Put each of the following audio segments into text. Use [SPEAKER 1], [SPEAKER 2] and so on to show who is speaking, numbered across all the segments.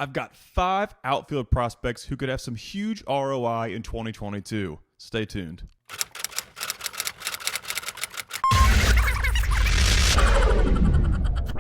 [SPEAKER 1] I've got 5 outfield prospects who could have some huge ROI in 2022. Stay tuned.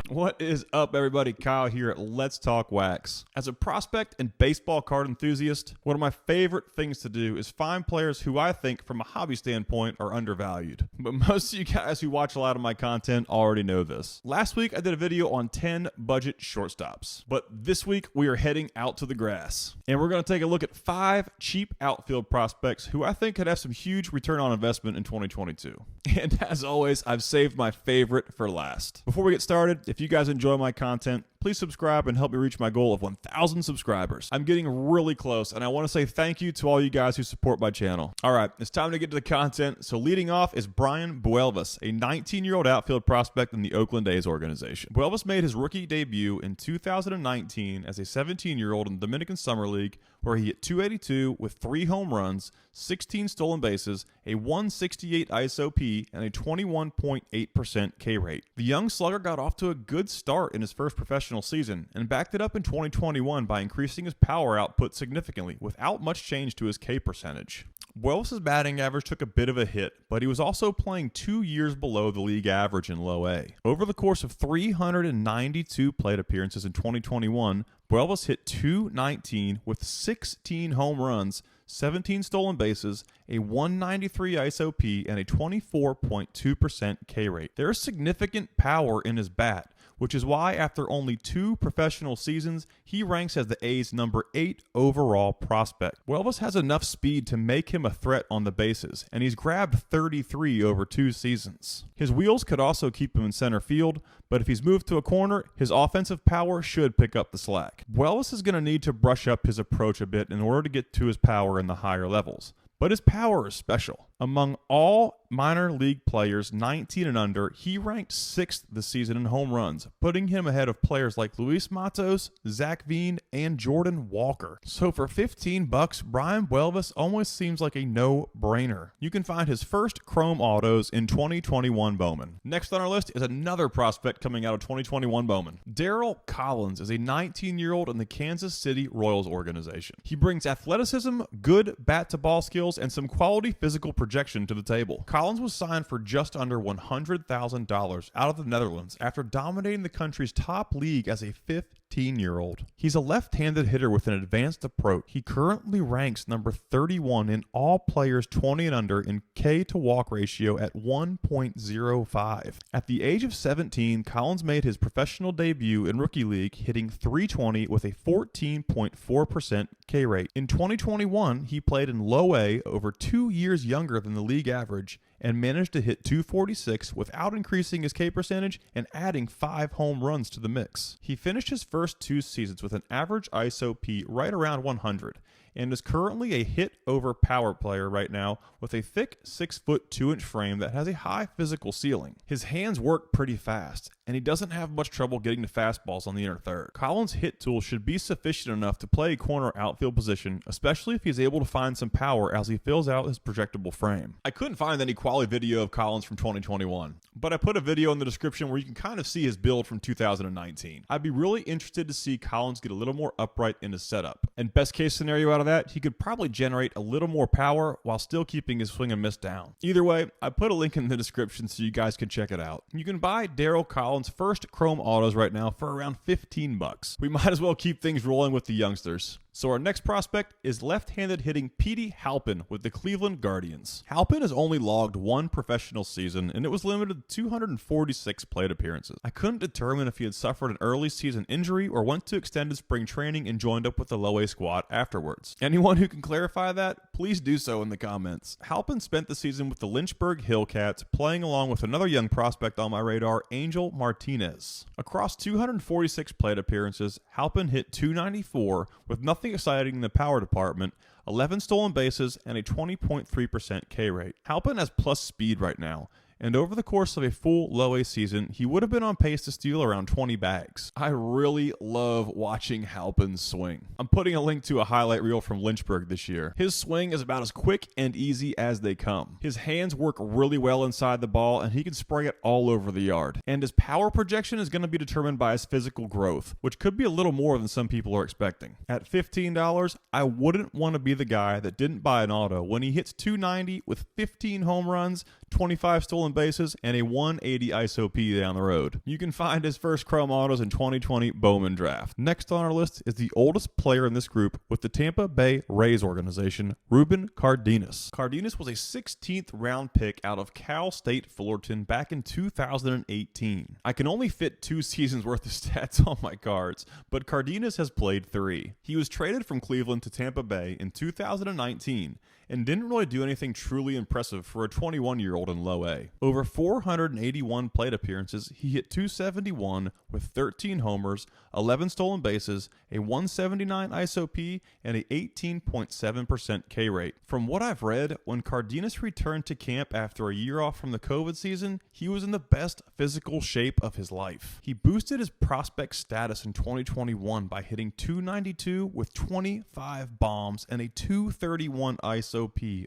[SPEAKER 1] What is up, everybody? Kyle here at Let's Talk Wax. As a prospect and baseball card enthusiast, one of my favorite things to do is find players who I think, from a hobby standpoint, are undervalued. But most of you guys who watch a lot of my content already know this. Last week, I did a video on 10 budget shortstops. But this week, we are heading out to the grass. And we're going to take a look at 5 cheap outfield prospects who I think could have some huge return on investment in 2022. And as always, I've saved my favorite for last. Before we get started, if you guys enjoy my content, please subscribe and help me reach my goal of 1,000 subscribers. I'm getting really close, and I want to say thank you to all you guys who support my channel. All right, it's time to get to the content. So leading off is Brayan Buelvas, a 19-year-old outfield prospect in the Oakland A's organization. Buelvas made his rookie debut in 2019 as a 17-year-old in the Dominican Summer League, where he hit .282 with 3 home runs, 16 stolen bases, a 168 ISOP, and a 21.8% K rate. The young slugger got off to a good start in his first professional season and backed it up in 2021 by increasing his power output significantly without much change to his K percentage. Buelvas' batting average took a bit of a hit, but he was also playing 2 years below the league average in low A. Over the course of 392 plate appearances in 2021, Buelvas hit .219 with 16 home runs, 17 stolen bases, a 193 ISOP, and a 24.2% K rate. There is significant power in his bat, which is why after only 2 professional seasons, he ranks as the A's number 8 overall prospect. Buelvas has enough speed to make him a threat on the bases, and he's grabbed 33 over 2 seasons. His wheels could also keep him in center field, but if he's moved to a corner, his offensive power should pick up the slack. Buelvas is going to need to brush up his approach a bit in order to get to his power in the higher levels. But his power is special. Among all minor league players 19 and under, he ranked 6th this season in home runs, putting him ahead of players like Luis Matos, Zach Veen, and Jordan Walker. So for $15, Brayan Buelvas almost seems like a no-brainer. You can find his first Chrome Autos in 2021 Bowman. Next on our list is another prospect coming out of 2021 Bowman. Darryl Collins is a 19-year-old in the Kansas City Royals organization. He brings athleticism, good bat-to-ball skills, and some quality physical projection to the table. Collins was signed for just under $100,000 out of the Netherlands after dominating the country's top league as a 15-year-old. He's a left-handed hitter with an advanced approach. He currently ranks number 31 in all players 20 and under in K to walk ratio at 1.05. At the age of 17, Collins made his professional debut in Rookie League, hitting .320 with a 14.4% K rate. In 2021, he played in low A, over 2 years younger than the league average, and managed to hit .246 without increasing his K percentage and adding 5 home runs to the mix. He finished his first 2 seasons with an average ISOP right around 100 and is currently a hit over power player right now with a thick 6'2" frame that has a high physical ceiling. His hands work pretty fast, and he doesn't have much trouble getting to fastballs on the inner third. Collins' hit tool should be sufficient enough to play a corner outfield position, especially if he's able to find some power as he fills out his projectable frame. I couldn't find any quality video of Collins from 2021, but I put a video in the description where you can kind of see his build from 2019. I'd be really interested to see Collins get a little more upright in his setup, and best case scenario out of that, he could probably generate a little more power while still keeping his swing and miss down. Either way, I put a link in the description so you guys can check it out. You can buy Darryl Collins' first Chrome Autos right now for around $15. We might as well keep things rolling with the youngsters. So our next prospect is left-handed hitting Petey Halpin with the Cleveland Guardians. Halpin has only logged 1 professional season, and it was limited to 246 plate appearances. I couldn't determine if he had suffered an early season injury or went to extended spring training and joined up with the low A squad afterwards. Anyone who can clarify that, please do so in the comments. Halpin spent the season with the Lynchburg Hillcats, playing along with another young prospect on my radar, Angel Martinez. Across 246 plate appearances, Halpin hit .294 with nothing exciting in the power department, 11 stolen bases, and a 20.3% K rate. Halpin has plus speed right now, and over the course of a full low-A season, he would have been on pace to steal around 20 bags. I really love watching Halpin's swing. I'm putting a link to a highlight reel from Lynchburg this year. His swing is about as quick and easy as they come. His hands work really well inside the ball, and he can spray it all over the yard. And his power projection is going to be determined by his physical growth, which could be a little more than some people are expecting. At $15, I wouldn't want to be the guy that didn't buy an auto when he hits 290 with 15 home runs, 25 stolen bases, and a 180 ISOP down the road. You can find his first chrome autos in 2020 Bowman draft. Next on our list is the oldest player in this group with the Tampa Bay Rays organization, Ruben Cardenas. Cardenas was a 16th round pick out of Cal State Fullerton back in 2018. I can only fit 2 seasons worth of stats on my cards, but Cardenas has played 3. He was traded from Cleveland to Tampa Bay in 2019 and didn't really do anything truly impressive for a 21-year-old in low A. Over 481 plate appearances, he hit .271 with 13 homers, 11 stolen bases, a 179 ISOP, and a 18.7% K rate. From what I've read, when Cardenas returned to camp after a year off from the COVID season, he was in the best physical shape of his life. He boosted his prospect status in 2021 by hitting .292 with 25 bombs and a .231 ISOP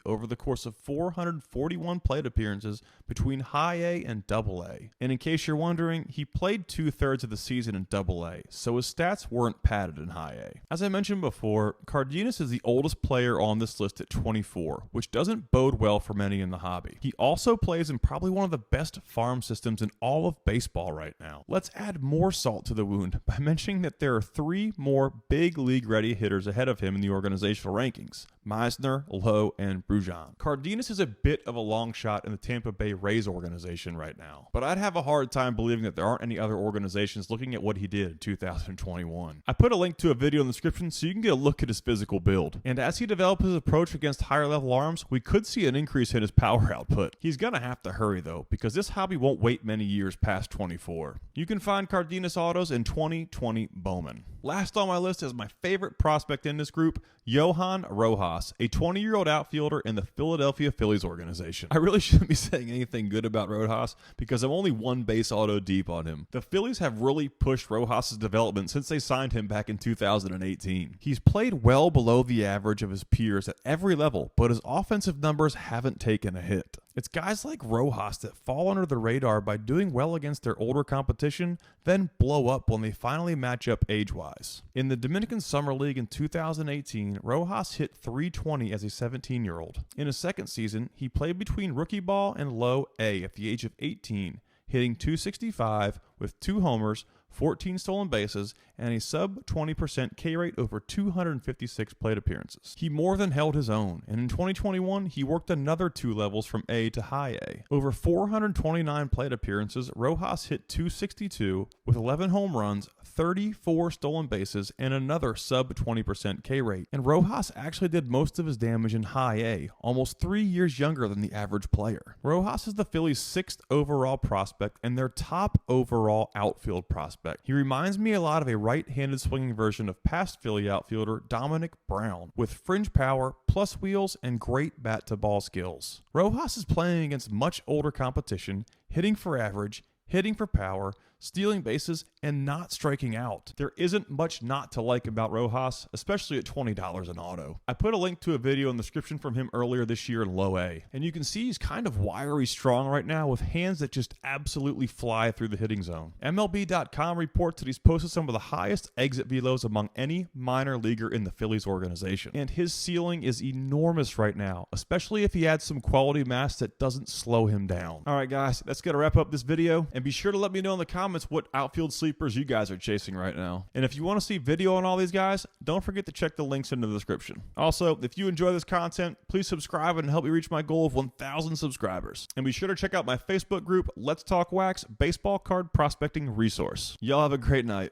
[SPEAKER 1] over the course of 441 plate appearances between high A and double A. And in case you're wondering, he played 2/3 of the season in double A, so his stats weren't padded in high A. As I mentioned before, Cardenas is the oldest player on this list at 24, which doesn't bode well for many in the hobby. He also plays in probably one of the best farm systems in all of baseball right now. Let's add more salt to the wound by mentioning that there are 3 more big league ready hitters ahead of him in the organizational rankings: Meisner, Lowe, and Brayan. Cardenas is a bit of a long shot in the Tampa Bay Rays organization right now, but I'd have a hard time believing that there aren't any other organizations looking at what he did in 2021. I put a link to a video in the description so you can get a look at his physical build, and as he develops his approach against higher level arms, we could see an increase in his power output. He's gonna have to hurry though, because this hobby won't wait many years past 24. You can find Cardenas autos in 2020 Bowman. Last on my list is my favorite prospect in this group, Johann Rojas, a 20-year-old outfielder in the Philadelphia Phillies organization. I really shouldn't be saying anything good about Rojas because I'm only 1 base auto deep on him. The Phillies have really pushed Rojas' development since they signed him back in 2018. He's played well below the average of his peers at every level, but his offensive numbers haven't taken a hit. It's guys like Rojas that fall under the radar by doing well against their older competition, then blow up when they finally match up age-wise. In the Dominican Summer League in 2018, Rojas hit .320 as a 17-year-old. In his second season, he played between rookie ball and low A at the age of 18, hitting .265 with 2 homers, 14 stolen bases, and a sub 20% K rate over 256 plate appearances. He more than held his own, and in 2021, he worked another 2 levels from A to high A. Over 429 plate appearances, Rojas hit .262 with 11 home runs, 34 stolen bases, and another sub 20% K rate. And Rojas actually did most of his damage in high A, almost 3 years younger than the average player. Rojas is the Phillies' 6th overall prospect and their top overall outfield prospect. He reminds me a lot of a right-handed swinging version of past Philly outfielder Dominic Brown, with fringe power, plus wheels, and great bat-to-ball skills. Rojas is playing against much older competition, hitting for average, hitting for power, stealing bases, and not striking out. There isn't much not to like about Rojas, especially at $20 an auto. I put a link to a video in the description from him earlier this year in low A, and you can see he's kind of wiry strong right now with hands that just absolutely fly through the hitting zone. MLB.com reports that he's posted some of the highest exit velos among any minor leaguer in the Phillies organization, and his ceiling is enormous right now, especially if he adds some quality mass that doesn't slow him down. Alright guys, that's gonna wrap up this video, and be sure to let me know in the comments what outfield sleepers you guys are chasing right now. And if you want to see video on all these guys, don't forget to check the links in the description. Also, if you enjoy this content, please subscribe and help me reach my goal of 1,000 subscribers. And be sure to check out my Facebook group, Let's Talk Wax Baseball Card Prospecting Resource. Y'all have a great night.